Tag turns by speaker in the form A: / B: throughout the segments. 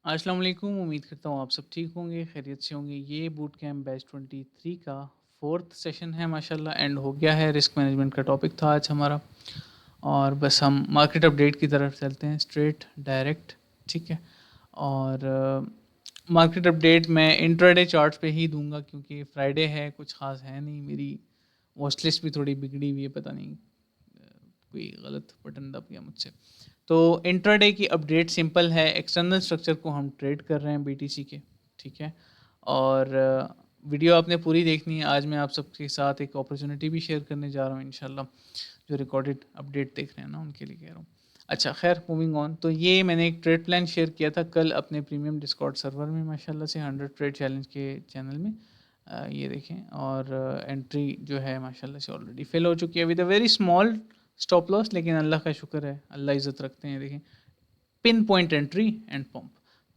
A: अस्सलाम वालेकुम। उम्मीद करता हूँ आप सब ठीक होंगे, खैरियत से होंगे। ये बूट कैंप बैच 23 का 4th सेशन है माशाल्लाह, एंड हो गया है। रिस्क मैनेजमेंट का टॉपिक था आज हमारा, और बस हम मार्केट अपडेट की तरफ चलते हैं, स्ट्रेट डायरेक्ट। ठीक है। और मार्केट अपडेट मैं इंट्राडे चार्ट्स पे ही दूंगा क्योंकि फ्राइडे है, कुछ खास है नहीं। मेरी वॉच लिस्ट भी थोड़ी बिगड़ी हुई है, पता नहीं कोई गलत बटन दब गया मुझसे। तो इंट्राडे की अपडेट सिंपल है। एक्सटर्नल स्ट्रक्चर को हम ट्रेड कर रहे हैं बीटीसी के। ठीक है। और वीडियो आपने पूरी देखनी है। आज मैं आप सबके साथ एक अपॉर्चुनिटी भी शेयर करने जा रहा हूँ इंशाल्लाह। जो रिकॉर्डेड अपडेट देख रहे हैं ना, उनके लिए कह रहा हूँ। अच्छा, खैर मूविंग ऑन। तो ये मैंने एक ट्रेड प्लान शेयर किया था कल अपने प्रीमियम डिस्कॉर्ड सर्वर में माशाल्लाह से, 100 ट्रेड चैलेंज के चैनल में। ये देखें। और एंट्री जो है माशाल्लाह से ऑलरेडी फिल हो चुकी है with a very small stop loss, लेकिन अल्लाह का शुक्र है, अल्लाह इज़्ज़त रखते हैं। देखें, pin point entry and pump.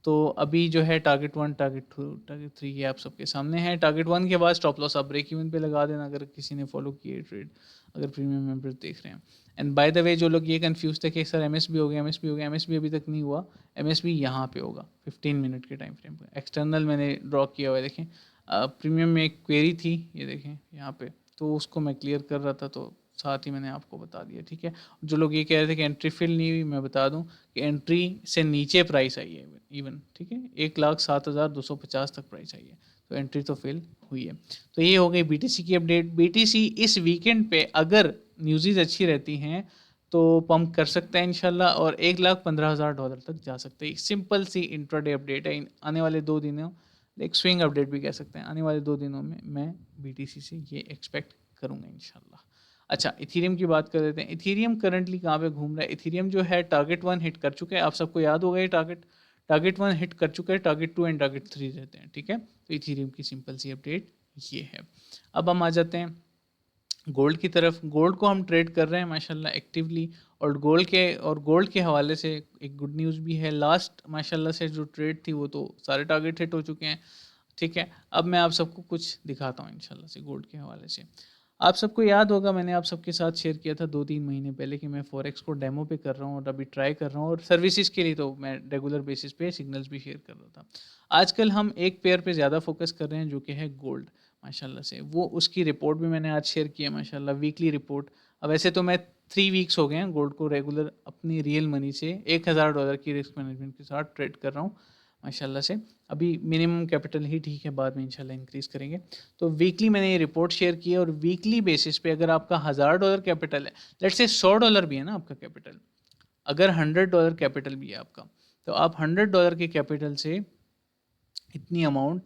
A: तो अभी जो है टारगेट 1, टारगेट 2, टारगेट 3 ये आप सबके सामने है। टारगेट 1 के बाद स्टॉप लॉस आप ब्रेक इवन पे लगा देना अगर किसी ने फॉलो किए ट्रेड, अगर प्रीमियम मेंबर्स देख रहे हैं। एंड बाय द वे, जो लोग ये कंफ्यूज थे कि सर एमएसबी हो गया, एमएसबी हो गया, एमएसबी अभी तक नहीं हुआ। एमएसबी यहाँ पे होगा 15 मिनट के टाइम फ्रेम पर। एक्सटर्नल मैंने ड्रॉ किया हुआ है, देखें। प्रीमियम में एक क्वेरी थी, ये देखें यहाँ पे, तो उसको मैं क्लियर कर रहा था, तो साथ ही मैंने आपको बता दिया। ठीक है। जो लोग ये कह रहे थे कि एंट्री फिल नहीं हुई, मैं बता दूं कि एंट्री से नीचे प्राइस आई है इवन। ठीक है। 1,07,250 तक प्राइस आई है, तो एंट्री तो फिल हुई है। तो ये हो गई बीटीसी की अपडेट। बीटीसी इस वीकेंड पे अगर न्यूज़ अच्छी रहती हैं तो पंप कर सकता है इंशाल्लाह, और $1,15,000 तक जा सकते हैं। सिंपल सी इंट्राडे अपडेट है। आने वाले 2 दिनों, एक स्विंग अपडेट भी कह सकते हैं, आने वाले 2 दिनों में मैं बीटीसी से ये एक्सपेक्ट करूँगा इंशाल्लाह। अच्छा, इथीरियम की बात कर लेते हैं। इथीरियम करंटली कहाँ पे घूम रहा है? इथीरियम जो है टारगेट 1 हिट कर चुका है, आप सबको याद होगा ये टारगेट। टारगेट 1 हिट कर चुका है, टारगेट 2 एंड टारगेट 3 रहते हैं। ठीक है। तो इथीरियम की सिंपल सी अपडेट ये है। अब हम आ जाते हैं गोल्ड की तरफ। गोल्ड को हम ट्रेड कर रहे हैं माशाल्लाह एक्टिवली। और गोल्ड के हवाले से एक गुड न्यूज़ भी है। लास्ट माशाल्लाह से जो ट्रेड थी वो तो सारे टारगेट हिट हो चुके हैं। ठीक है। अब मैं आप सबको कुछ दिखाता हूँ इंशाल्लाह से गोल्ड के हवाले से। आप सबको याद होगा, मैंने आप सबके साथ शेयर किया था 2-3 महीने पहले कि मैं फॉरेक्स को डेमो पे कर रहा हूँ और अभी ट्राई कर रहा हूँ, और सर्विसेज के लिए तो मैं रेगुलर बेसिस पे सिग्नल्स भी शेयर कर रहा था। आजकल हम एक पेयर पे ज़्यादा फोकस कर रहे हैं जो कि है गोल्ड माशाल्लाह से। वो उसकी रिपोर्ट भी मैंने आज शेयर की है माशाल्लाह, वीकली रिपोर्ट। अब वैसे तो मैं 3 वीक्स हो गए हैं गोल्ड को रेगुलर अपनी रियल मनी से $1,000 की रिस्क मैनेजमेंट के साथ ट्रेड कर रहा हूँ माशाल्लाह से। अभी मिनिमम कैपिटल ही ठीक है, बाद में इंशाल्लाह इंक्रीज़ करेंगे। तो वीकली मैंने ये रिपोर्ट शेयर की है, और वीकली बेसिस पे अगर आपका $1,000 कैपिटल है, लेट्स से $100 भी है ना आपका कैपिटल, अगर $100 कैपिटल भी है आपका, तो आप $100 के कैपिटल से इतनी अमाउंट,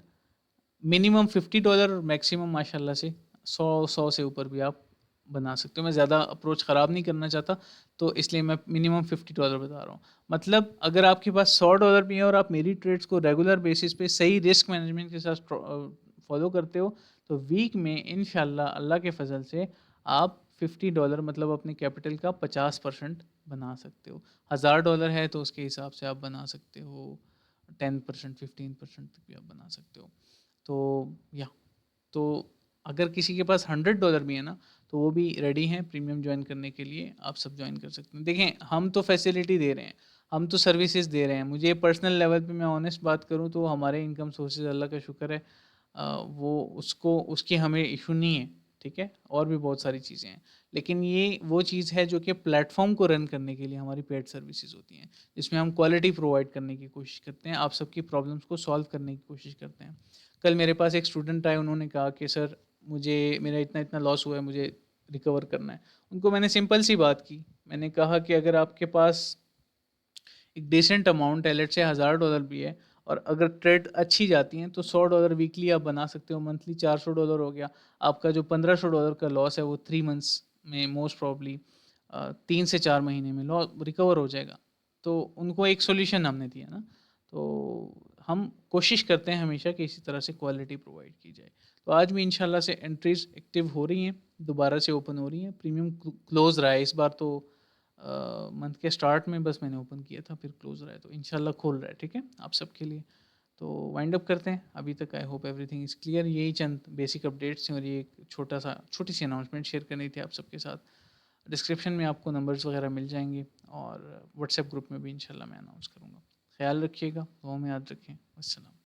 A: मिनिमम $50, मैक्सिमम माशाल्लाह से 100 से ऊपर भी आप बना सकते हो। मैं ज़्यादा अप्रोच ख़राब नहीं करना चाहता, तो इसलिए मैं मिनिमम $50 बता रहा हूँ। मतलब अगर आपके पास $100 भी है और आप मेरी ट्रेड्स को रेगुलर बेसिस पे सही रिस्क मैनेजमेंट के साथ फॉलो करते हो, तो वीक में इंशाल्लाह अल्लाह के फजल से आप $50 मतलब अपने कैपिटल का 50% बना सकते हो। $1,000 है तो उसके हिसाब से आप बना सकते हो 10%, 15% तक भी आप बना सकते हो। तो या तो अगर किसी के पास $100 भी है ना, तो वो भी रेडी हैं प्रीमियम ज्वाइन करने के लिए। आप सब ज्वाइन कर सकते हैं। देखें, हम तो फैसिलिटी दे रहे हैं, हम तो सर्विसेज दे रहे हैं। मुझे पर्सनल लेवल पे मैं ऑनेस्ट बात करूँ तो हमारे इनकम सोर्सेज अल्लाह का शुक्र है, वो उसको उसकी हमें इशू नहीं है। ठीक है। और भी बहुत सारी चीज़ें हैं, लेकिन ये वो चीज़ है जो कि प्लेटफॉर्म को रन करने के लिए हमारी पेड सर्विसेज होती हैं, जिसमें हम क्वालिटी प्रोवाइड करने की कोशिश करते हैं, आप सबकी प्रॉब्लम्स को सॉल्व करने की कोशिश करते हैं। कल मेरे पास एक स्टूडेंट आए, उन्होंने कहा कि सर मुझे मेरा इतना इतना लॉस हुआ है, मुझे रिकवर करना है। उनको मैंने सिंपल सी बात की, मैंने कहा कि अगर आपके पास एक डिसेंट अमाउंट है, लेट्स से $1,000 भी है, और अगर ट्रेड अच्छी जाती हैं तो $100 वीकली आप बना सकते हो, मंथली $400 हो गया। आपका जो $1,500 का लॉस है वो 3 मंथ्स में मोस्ट प्रॉब्ली 3 से 4 महीने में लॉस रिकवर हो जाएगा। तो उनको एक सोल्यूशन हमने दिया ना। तो हम कोशिश करते हैं हमेशा कि इसी तरह से क्वालिटी प्रोवाइड की जाए। तो आज भी इंशाल्लाह से एंट्रीज एक्टिव हो रही हैं, दोबारा से ओपन हो रही हैं। प्रीमियम क्लोज रहा है इस बार तो, मंथ के स्टार्ट में बस मैंने ओपन किया था, फिर क्लोज रहा है, तो इंशाल्लाह खोल रहा है। ठीक है, आप सबके लिए। तो वाइंड अप करते हैं अभी तक। I hope everything is clear. यही चंद बेसिक अपडेट्स हैं, और ये एक छोटी सी अनाउंसमेंट शेयर करनी थी आप सबके साथ। डिस्क्रिप्शन में आपको नंबर्स वगैरह मिल जाएंगे, और व्हाट्सएप ग्रुप में भी इंशाल्लाह मैं अनाउंस करूँगा। ख्याल रखिएगा, वो में याद रखें। अस्सलाम।